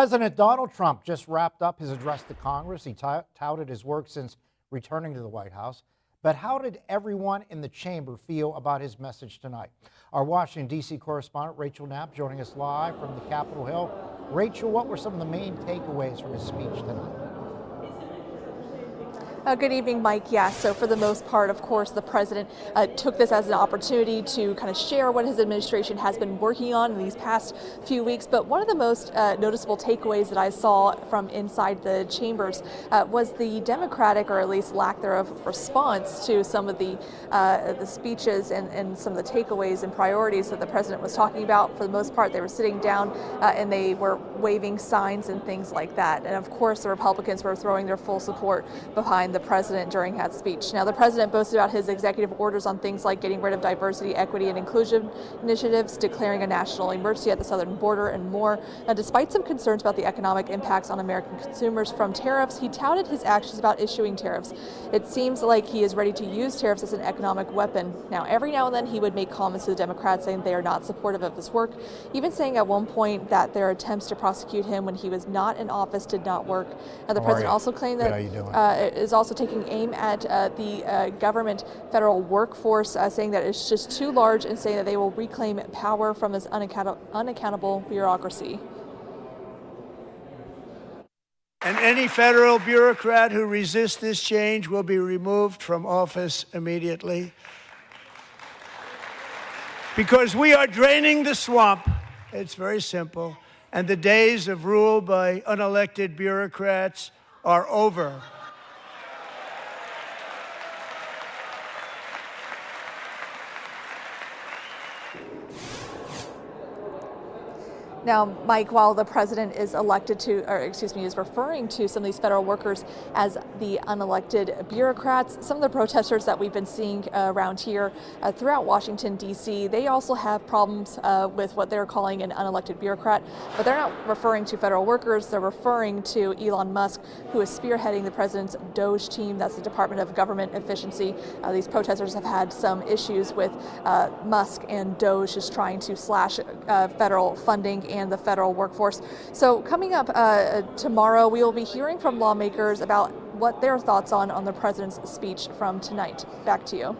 President Donald Trump just wrapped up his address to Congress. He touted his work since returning to the White House. But how did everyone in the chamber feel about his message tonight? Our Washington, D.C. correspondent Rachel Knapp joining us live from the Capitol Hill. Rachel, what were some of the main takeaways from his speech tonight? Good evening, Mike. Yes, so for the most part, of course, the president took this as an opportunity to kind of share what his administration has been working on in these past few weeks. But one of the most noticeable takeaways that I saw from inside the chambers was the Democratic, or at least lack thereof, response to some of the speeches and some of the takeaways and priorities that the president was talking about. For the most part, they were sitting down and they were waving signs and things like that. And of course, the Republicans were throwing their full support behind the president during that speech. Now, the president boasted about his executive orders on things like getting rid of diversity, equity, and inclusion initiatives, declaring a national emergency at the southern border, and more. Now, despite some concerns about the economic impacts on American consumers from tariffs, he touted his actions about issuing tariffs. It seems like he is ready to use tariffs as an economic weapon. Now, every now and then he would make comments to the Democrats saying they are not supportive of this work, even saying at one point that their attempts to prosecute him when he was not in office did not work. Now, the president also claimed that is also taking aim at the government federal workforce, saying that it's just too large, and saying that they will reclaim power from this unaccountable bureaucracy. And any federal bureaucrat who resists this change will be removed from office immediately. Because we are draining the swamp. It's very simple. And the days of rule by unelected bureaucrats are over. Now, Mike, while the president is is referring to some of these federal workers as the unelected bureaucrats, some of the protesters that we've been seeing around here throughout Washington, D.C., they also have problems with what they're calling an unelected bureaucrat, but they're not referring to federal workers. They're referring to Elon Musk, who is spearheading the president's DOGE team. That's the Department of Government Efficiency. These protesters have had some issues with Musk and DOGE just trying to slash federal funding and the federal workforce. So coming up tomorrow, we will be hearing from lawmakers about what their thoughts on the president's speech from tonight. Back to you.